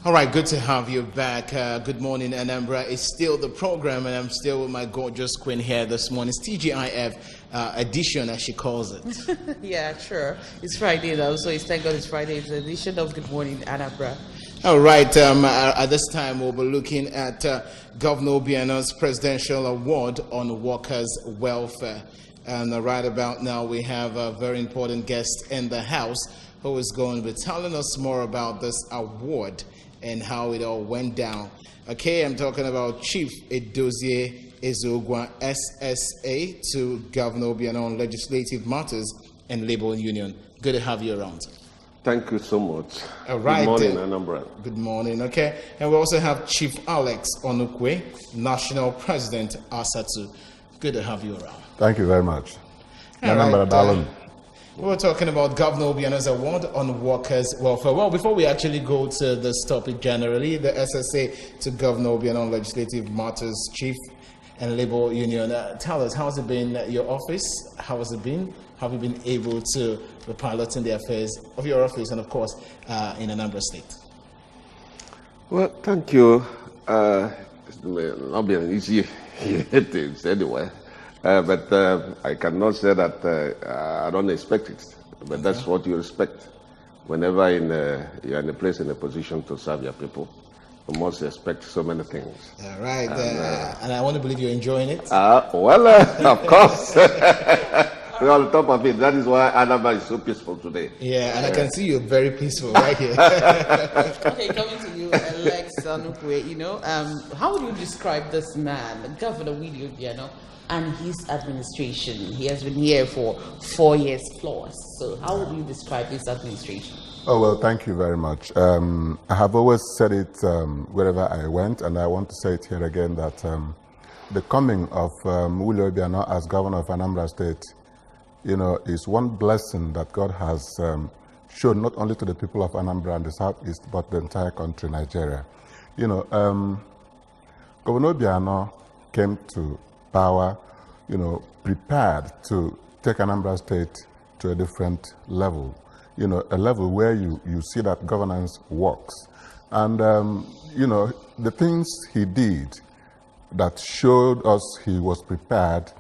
All right, good to have you back. Good morning, Anambra. It's still the program, and I'm still with my gorgeous queen here this morning. It's TGIF edition, as she calls it. Yeah, sure. It's Friday, though, so thank God it's Friday. It's the edition of Good Morning, Anambra. All right, at this time, we'll be looking at Governor Obiano's Presidential Award on Workers' Welfare. And right about now, we have a very important guest in the house who is going to be telling us more about this award and how it all went down. Okay, I'm talking about Chief Edozie Ezogwa, SSA, to Governor Obiano on legislative matters and labor union. Good to have you around. Thank you so much. All right. Good morning, Anambra. Good morning. Okay, and we also have Chief Alex Onukwe, National President, ASATU. Good to have you around. Thank you very much. Anambra, right, we were talking about Governor Obiano's award on workers' welfare. Well, before we actually go to this topic generally, the SSA to Governor Obiano on legislative matters, Chief and Labor Union. Tell us, how has it been your office? How has it been? Have you been able to be piloting the affairs of your office and, of course, in Anambra State? Well, thank you. It's not been easy things anyway. But I cannot say that I don't expect it. But that's what you expect. Whenever you're in a place, in a position to serve your people, you must expect so many things. All right. And I want to believe you're enjoying it. Of course. On top of it, that is why Anambra is so peaceful today. Yeah, and I can see you're very peaceful right here. Okay, coming to you, Alex Onukwe, how would you describe this man, Governor Willie Obiano, and his administration? He has been here for 4 years plus. So how would you describe his administration? Oh, well, thank you very much. I have always said it wherever I went, and I want to say it here again, that the coming of Willie Obiano as governor of Anambra State, is one blessing that God has shown not only to the people of Anambra and the Southeast, but the entire country, Nigeria. Governor Obiano came to power, prepared to take Anambra State to a different level, a level where you see that governance works. And, the things he did that showed us he was prepared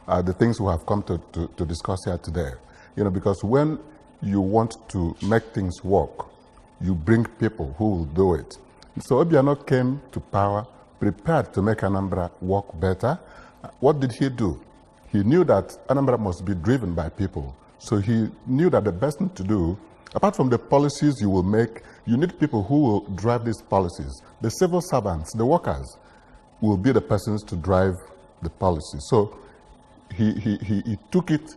are the things we have come to discuss here today. Because when you want to make things work, you bring people who will do it. So Obiano came to power prepared to make Anambra work better. What did he do? He knew that Anambra must be driven by people. So he knew that the best thing to do, apart from the policies you will make, you need people who will drive these policies. The civil servants, the workers, will be the persons to drive the policy. So he took it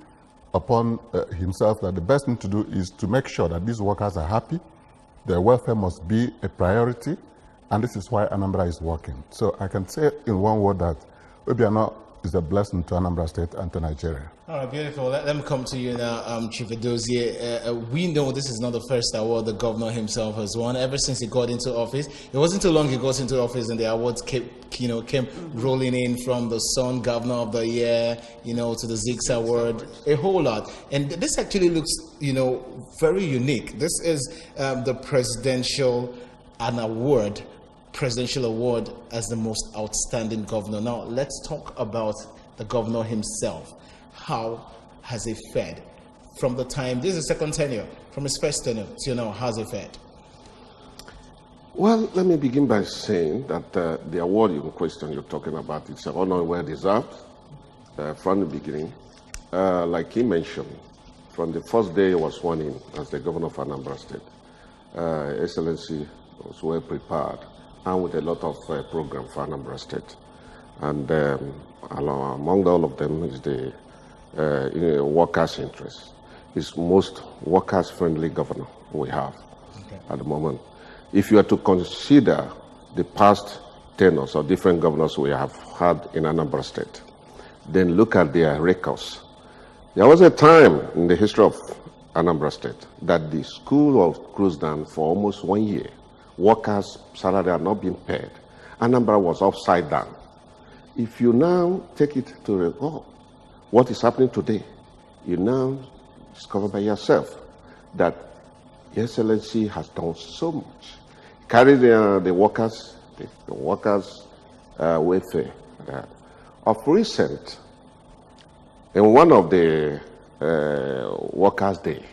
upon himself that the best thing to do is to make sure that these workers are happy, their welfare must be a priority, and this is why Anambra is working. So I can say in one word that Obiano is a blessing to Anambra State and to Nigeria. All right, beautiful. Let me come to you now, Chief Edozie. We know this is not the first award the governor himself has won. Ever since he got into office, it wasn't too long he got into office and the awards came rolling in, from the Sun Governor of the Year, to the Zix Award, a whole lot. And this actually looks, very unique. This is the presidential award as the most outstanding governor. Now, let's talk about the governor himself. How has he fared from the time, this is second tenure, from his first tenure to now, how's he fared? Well, let me begin by saying that the award in question you're talking about, it's an honor well deserved from the beginning. Like he mentioned, from the first day he was sworn in as the governor of Anambra State, Excellency was well prepared and with a lot of program for Anambra State. And among all of them is the workers' interest. It's most workers-friendly governor we have at the moment. If you are to consider the past tenures or different governors we have had in Anambra State, then look at their records. There was a time in the history of Anambra State that the school was closed down for almost 1 year. Workers' salary are not being paid. Anambra was upside down. If you now take it to record, what is happening today, you now discover by yourself that Your Excellency has done so much. carry the workers' welfare. Of recent, in one of the workers' day,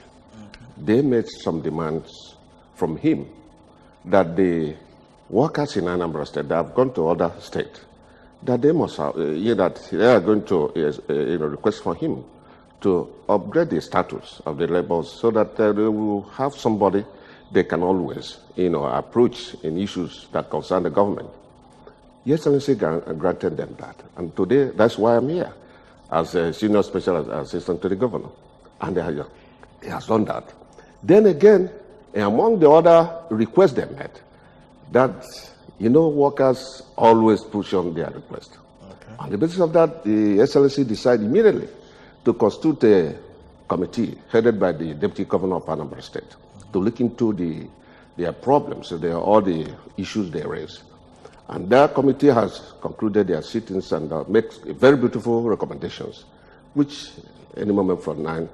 they made some demands from him that the workers in Anambra State that have gone to other states, that they must have, that they are going to request for him to upgrade the status of the laborers so that they will have somebody they can always, approach in issues that concern the government. Yes, Excellency granted them that. And today, that's why I'm here, as a senior special assistant to the governor. And he has done that. Then again, among the other requests they made, that, workers always push on their request. Okay. On the basis of that, the Excellency decided immediately to constitute a committee headed by the Deputy Governor of Anambra State to look into their problems, all the issues they raise. And that committee has concluded their sittings and makes very beautiful recommendations, which any moment from now,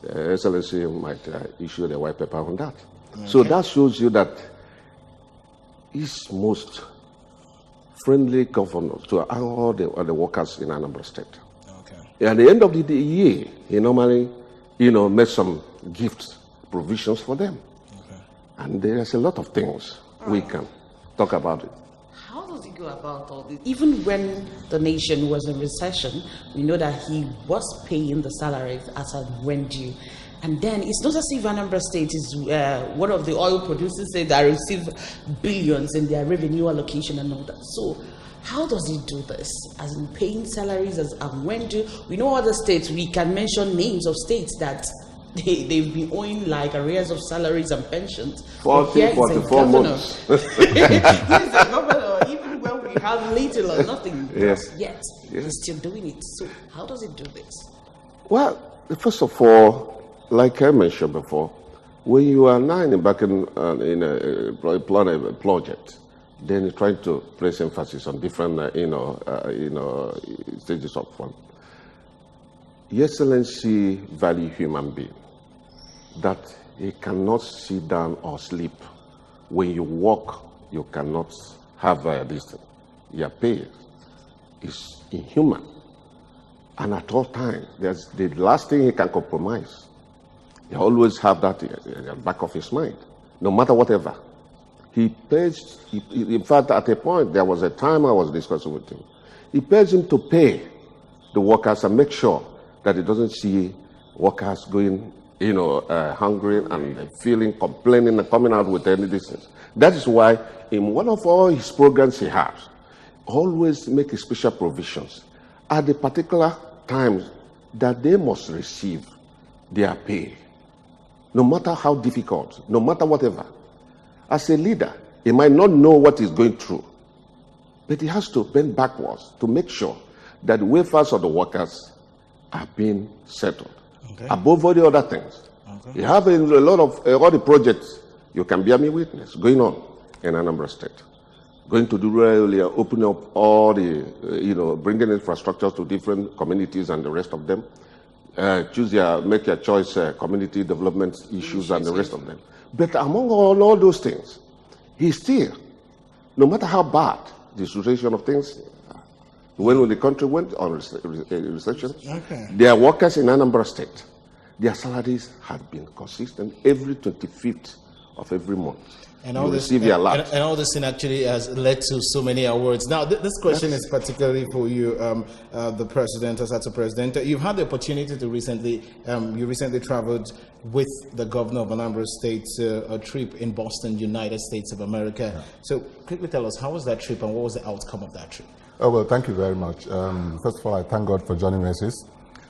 the Excellency might issue the white paper on that. Okay. So that shows you that he's most friendly governor to all the workers in Anambra State. Okay. At the end of the year, he normally, makes some gifts, provisions for them. Okay. And there's a lot of things we can talk about it. How does he go about all this? Even when the nation was in recession, we know that he was paying the salaries as and when due. And then it's not as if Anambra State is one of the oil producing states that receive billions in their revenue allocation and all that. So how does he do this? As in paying salaries as and when due? We know other states, we can mention names of states that they've been owing like arrears of salaries and pensions. 44 months. He's a governor, even when we have little or nothing yet, he's still doing it. So how does he do this? Well, first of all, like I mentioned before, when you are now embarking in a project, then you're trying to place emphasis on different, stages of one. Your Excellency value human being, that he cannot sit down or sleep. When you walk, you cannot have this thing. Your pay is inhuman. And at all times, there's the last thing he can compromise. He always have that in the back of his mind, no matter whatever. He pays, in fact, at a point, there was a time I was discussing with him. He pays him to pay the workers and make sure that he doesn't see workers going, hungry and feeling, complaining and coming out with any distance. That is why in one of all his programs he has, always make special provisions at the particular times that they must receive their pay, no matter how difficult, no matter whatever. As a leader, he might not know what he's going through, but he has to bend backwards to make sure that the welfare of the workers are being settled. Okay. Above all the other things. Okay. You have a lot of all the projects, you can bear me witness, going on in Anambra State. Going to do earlier, open up all the, bringing infrastructures to different communities and the rest of them. Make your choice, community development issues and the rest of them. But among all those things, he still, no matter how bad the situation of things, when the country went on recession, their workers in Anambra State, their salaries had been consistent every 25th of every month. And all this, and all this thing actually has led to so many awards. Now, this question is particularly for you, the president, Asatu President. You've had the opportunity to recently traveled with the governor of Anambra State a trip in Boston, United States of America. Yeah. So, quickly tell us, how was that trip and what was the outcome of that trip? Oh, well, thank you very much. First of all, I thank God for joining us.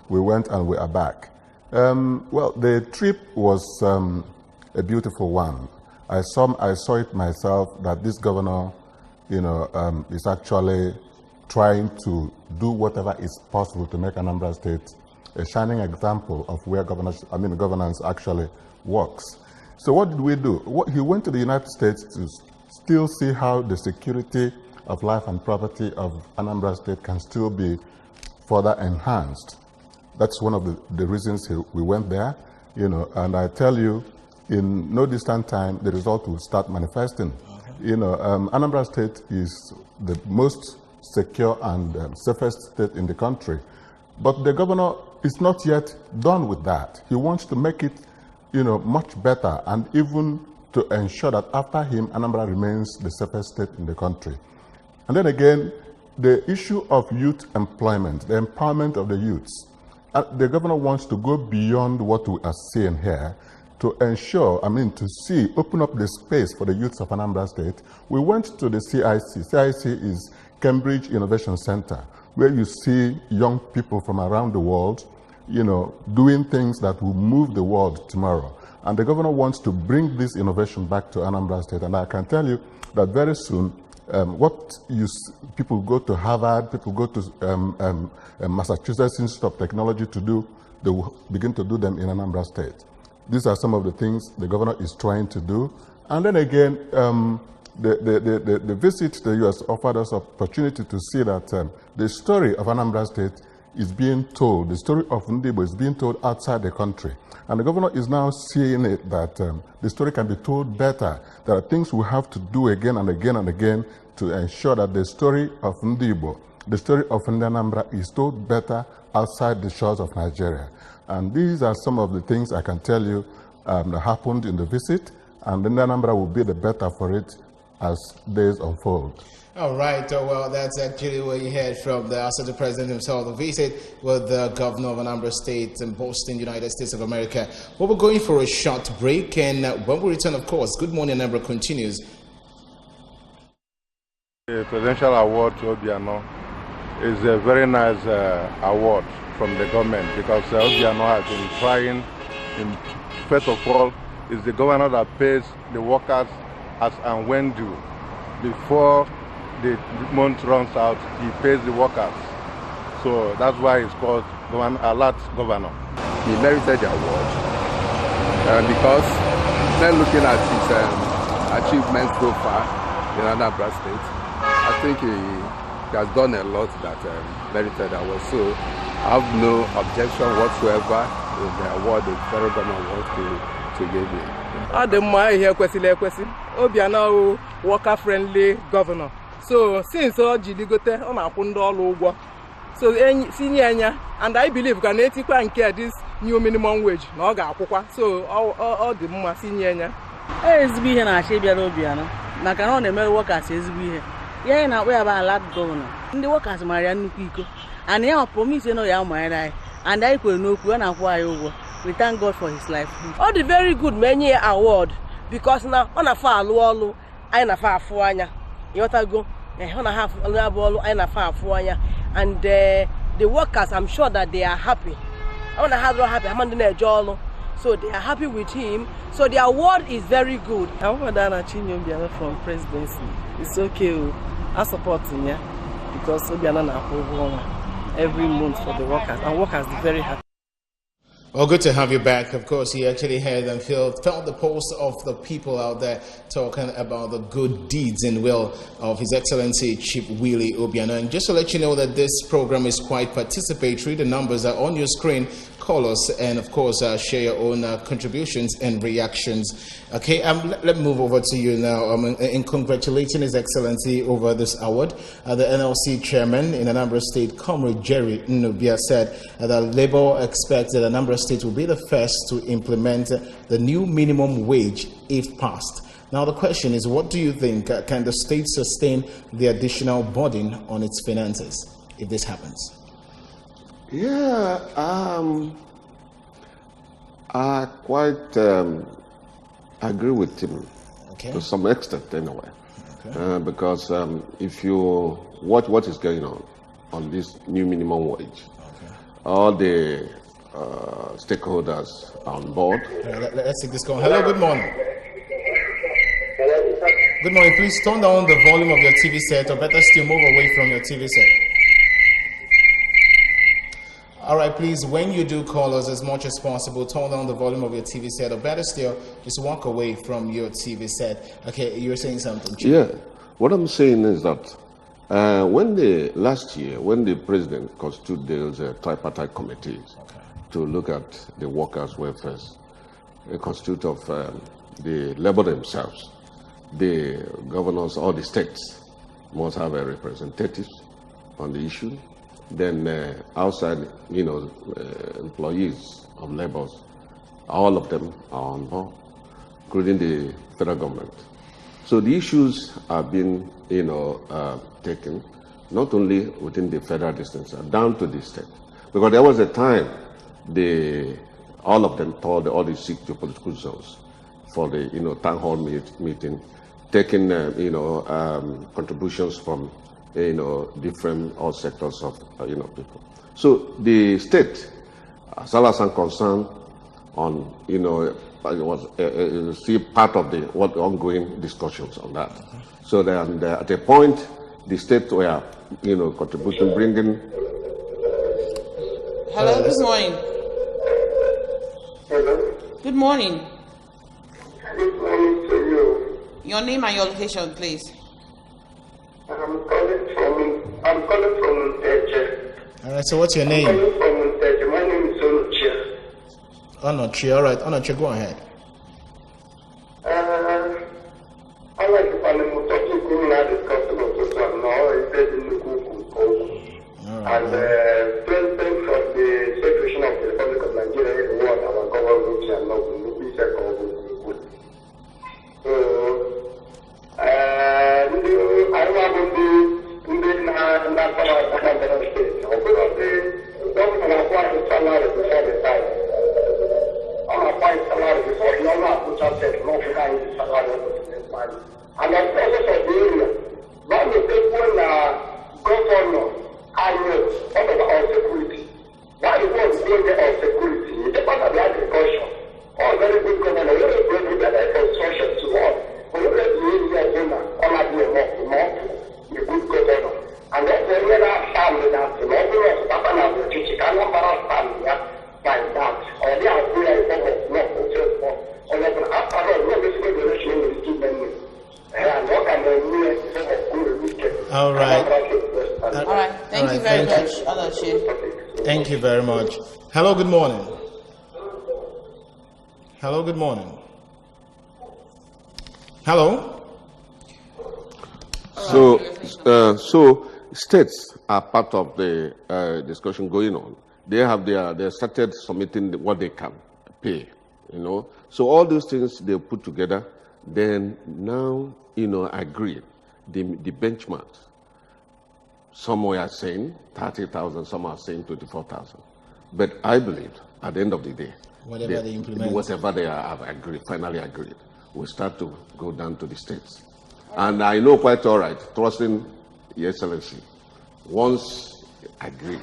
We went and we are back. Well, the trip was a beautiful one. I saw it myself that this governor, is actually trying to do whatever is possible to make Anambra State a shining example of where governance actually works. So what did we do? He went to the United States to still see how the security of life and property of Anambra State can still be further enhanced. That's one of the reasons we went there, and I tell you, in no distant time, the result will start manifesting. Okay. Anambra State is the most secure and safest state in the country. But the governor is not yet done with that. He wants to make it, much better, and even to ensure that after him, Anambra remains the safest state in the country. And then again, the issue of youth employment, the empowerment of the youths. The governor wants to go beyond what we are seeing here to ensure, open up the space for the youths of Anambra State. We went to the CIC. CIC is Cambridge Innovation Center, where you see young people from around the world, doing things that will move the world tomorrow. And the governor wants to bring this innovation back to Anambra State. And I can tell you that very soon, people go to Harvard, people go to Massachusetts Institute of Technology to do, they will begin to do them in Anambra State. These are some of the things the governor is trying to do. And then again, the visit to the U.S. offered us opportunity to see that the story of Anambra State is being told, the story of Undibo is being told outside the country. And the governor is now seeing it that the story can be told better. There are things we have to do again and again and again to ensure that the story of Undibo, the story of Anambra is told better outside the shores of Nigeria. And these are some of the things I can tell you that happened in the visit, and Anambra will be the better for it as days unfold. All right, well, that's actually what you heard from the Assistant President himself, the visit with the Governor of Anambra State in Boston, United States of America. Well, we're going for a short break, and when we return, of course, Good Morning Anambra continues. The Presidential Award to Obiano is a very nice award from the government, because Obiano has been trying, first of all, is the governor that pays the workers as and when due. Before the month runs out, he pays the workers. So that's why it's called Alert Governor. He merited the award because then looking at his achievements so far in Anambra State, I think he has done a lot that merited the award. So I have no objection whatsoever in the award the federal government wants to give me. Obiano worker-friendly governor. So since Jiligote on Akundolo, so senior, and I believe can get this new minimum wage. No, so all the more senior. It's be an Obiano. Nakanon the male workers is be here. Now we have a lot governor. The workers Marian Pico, and they are promising no young my and I could know when I over. We thank God for his life. All the very good many award because now on a far low, I na far for anya. You want to go? On a half a ball, I na far for anya. And the workers, I'm sure that they are happy. I want to have happy. I'm under Jolo, so they are happy with him. So the award is very good. I want to Chinwe from presidency. It's okay. I support him, because Obiano na every month for the workers, and workers are very happy. Well, good to have you back. Of course, he actually heard and felt the pulse of the people out there talking about the good deeds and will of His Excellency Chief Willie Obiano. And just to let you know that this program is quite participatory, the numbers are on your screen. Call us and, of course, share your own contributions and reactions. Okay, let me move over to you now. In congratulating His Excellency over this award, the NLC chairman in Anambra State, Comrade Jerry Nnubia, said that Labour expects that Anambra State will be the first to implement the new minimum wage if passed. Now, the question is, what do you think? Can the state sustain the additional burden on its finances if this happens? Yeah, I quite agree with him to some extent, anyway. Okay. Because if you watch what is going on this new minimum wage, all the stakeholders are on board. Let's take this call. Hello, good morning. Good morning. Please turn down the volume of your TV set, or better still, move away from your TV set. All right, please, when you do call us, as much as possible, turn down the volume of your TV set, or better still, just walk away from your TV set. Okay, you were saying something, Chief? Yeah, what I'm saying is that last year, when the president constituted those tripartite committees to look at the workers' welfare, a constitute of the labor themselves, the governors or the states must have a representative on the issue. Then outside, employees of labor, all of them are on board, including the federal government. So the issues are being, taken not only within the federal distance, down to the state. Because there was a time all of them told all the 6 geopolitical zones for the town hall meeting, taking contributions from different all sectors of people. So the state, as far as I'm concerned, on it was still part of the ongoing discussions on that. So then at a point, the state were contributing, bringing. Hello, good morning. Hello. Good morning. Good morning to you. Your name and your location, please. I'm calling from Untitled. All right, so what's your name? I'm calling from Untitled. My name is Onochi. All right, Onochi, go ahead. I like to find out talking to me now, discussing what you have now. It's in the Google. And President of the Federation of the Republic of Nigeria is what our government and not the good. So, I want to be in the Anambra State. Obviously, don't acquire the salary before the time. Acquire salary before you not put up the no behind the salary of the money. And the process of the area, not the people governor. I know all about security. Why the world is going there on security? It depends on the agriculture. All very good governor. We don't go with that construction to all. We don't let the area owner all of the more the good governor. And that's the way that family that the mother of Papa and the church cannot balance family like that. Or they are going to no hotel for. Or after all, no basically donation in the student. And what can they do of good weekend? All right. All right. Thank you very much, Onochi. Thank you very much. Hello, good morning. Hello, good morning. Hello. So states are part of the discussion going on. They started submitting what they can pay, So all those things they put together, then now, agreed the benchmarks. Some are saying 30,000, some are saying 24,000. But I believe at the end of the day, whatever they implement, whatever they have finally agreed, will start to go down to the states. And I know quite all right, trusting Your Excellency, once agreed,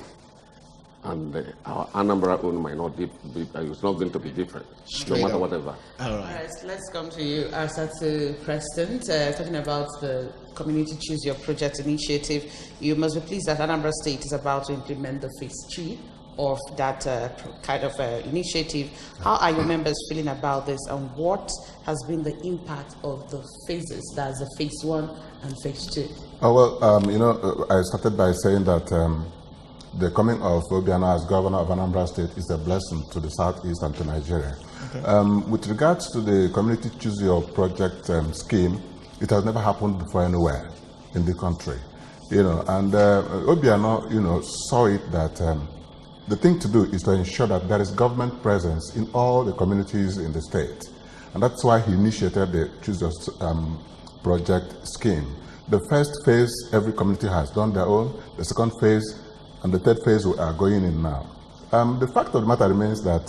and our Anambra own might not be, it's not going to be different, no matter whatever. All right, let's come to you, Asatu President, talking about the Community Choose Your Project initiative. You must be pleased that Anambra State is about to implement the phase 3 of that kind of initiative. How are your members feeling about this, and what has been the impact of the phases, that's the phase 1 and phase 2? Oh, well, I started by saying that the coming of Obiano as governor of Anambra State is a blessing to the southeast and to Nigeria. Okay. With regards to the Community Choose Your Project scheme, it has never happened before anywhere in the country. And Obiano, saw it that the thing to do is to ensure that there is government presence in all the communities in the state. And that's why he initiated the Choose Your Project scheme. The first phase, every community has done their own. The second phase and the third phase we are going in now. The fact of the matter remains that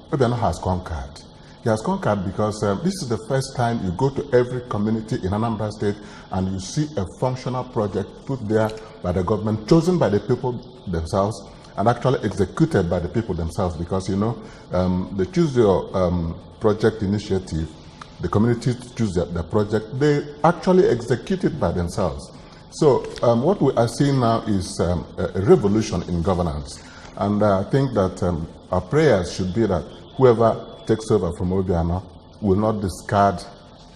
Obiano has conquered. He has conquered because this is the first time you go to every community in Anambra State and you see a functional project put there by the government, chosen by the people themselves, and actually executed by the people themselves, because the Choose Your Project initiative, the community choose the project, they actually execute it by themselves. So what we are seeing now is a revolution in governance. And I think that our prayers should be that whoever takes over from Obiano will not discard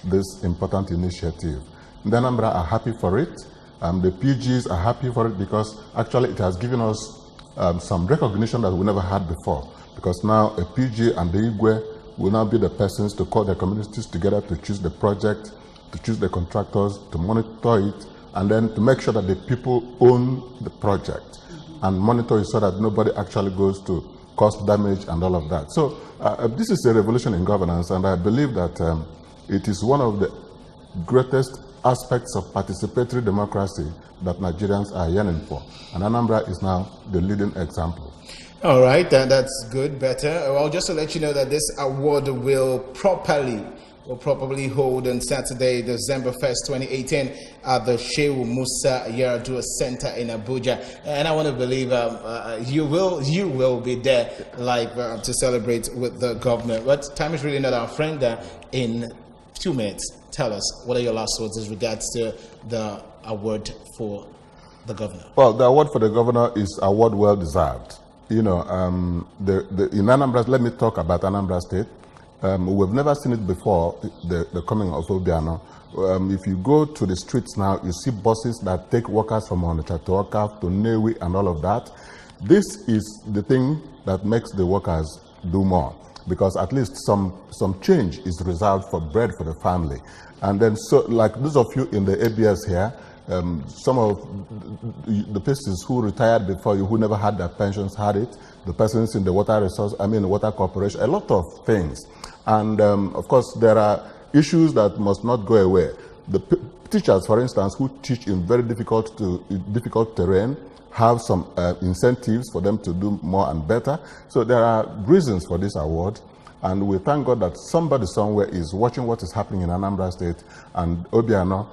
this important initiative. The Anambra are happy for it. The PGs are happy for it because actually it has given us some recognition that we never had before. Because now a PG and the Igwe will now be the persons to call their communities together to choose the project to choose the contractors, to monitor it, and then to make sure that the people own the project and monitor it so that nobody actually goes to cause damage and all of that. So this is a revolution in governance, and I believe that it is one of the greatest aspects of participatory democracy that Nigerians are yearning for. And Anambra is now the leading example. All right, that's good, better. Well, just to let you know that this award will probably hold on Saturday, December 1st, 2018 at the Shehu Musa Yaradua Center in Abuja. And I want to believe you will be there to celebrate with the governor. But time is really not our friend. In 2 minutes, tell us, what are your last words as regards to the award for the governor? Well, the award for the governor is award well deserved. You know, in Anambra, let me talk about Anambra State. We've never seen it before, the coming of Obiano. If you go to the streets now, you see buses that take workers from Onitsha to Oka to Newi and all of that. This is the thing that makes the workers do more, because at least some change is reserved for bread for the family. And then, so like those of you in the ABS here, some of the persons who retired before you, who never had their pensions, had it. The persons in the water corporation, a lot of things. And of course, there are issues that must not go away. The teachers, for instance, who teach in very difficult terrain, have some incentives for them to do more and better. So there are reasons for this award. And we thank God that somebody somewhere is watching what is happening in Anambra State, and Obiano,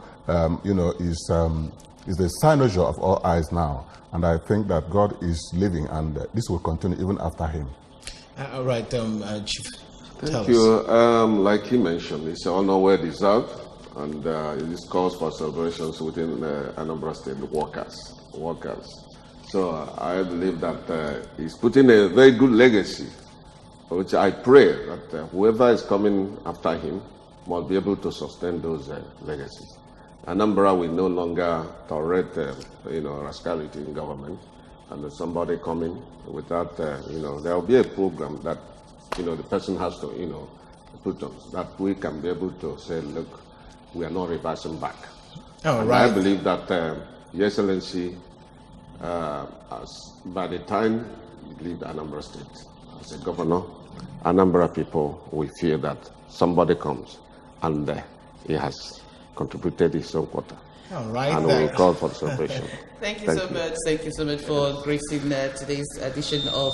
is the cynosure of all eyes now. And I think that God is living, and this will continue even after him. All right, Chief. Thank you. Like he mentioned, it's an honor well deserved, and it is cause for celebrations within Anambra State workers. So I believe that he's putting a very good legacy, which I pray that whoever is coming after him must be able to sustain those legacies. Anambra will no longer tolerate, rascality in government, and there's somebody coming without, there will be a program that, the person has to, put on, that we can be able to say, look, we are not reversing back. Oh, right. I believe that, Your Excellency, by the time you leave Anambra State as a governor, Anambra people will feel that somebody comes and he has contributed his own quota. All right. And we will call for the celebration. Thank you so much. Thank you so much for gracing today's edition of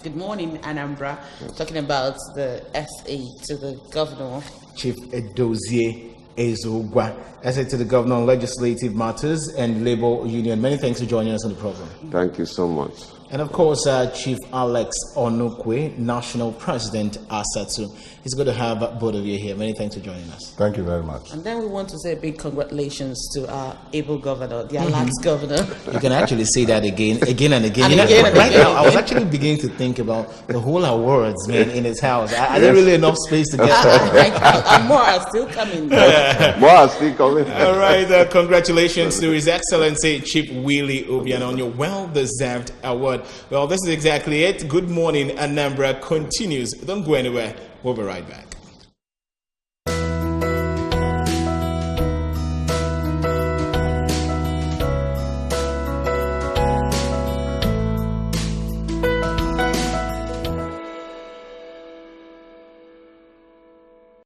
Good Morning Anambra, talking about the SA to the governor. Chief Edozie Ezugwa, SA to the governor on legislative matters and labor union. Many thanks for joining us on the program. Thank you so much. And of course, Chief Alex Onukwe, National President, ASATU. It's good to have both of you here. Many thanks for joining us. Thank you very much. And then we want to say a big congratulations to our able governor, the Alex governor. You can actually say that again and again. Right now, I was actually beginning to think about the whole awards, man, in his house. Are there really enough space to get and more are still coming. More are still coming. All right, congratulations to His Excellency Chief Willie Obiano on your well-deserved award. Well, this is exactly it. Good Morning Anambra continues. Don't go anywhere. We'll be right back.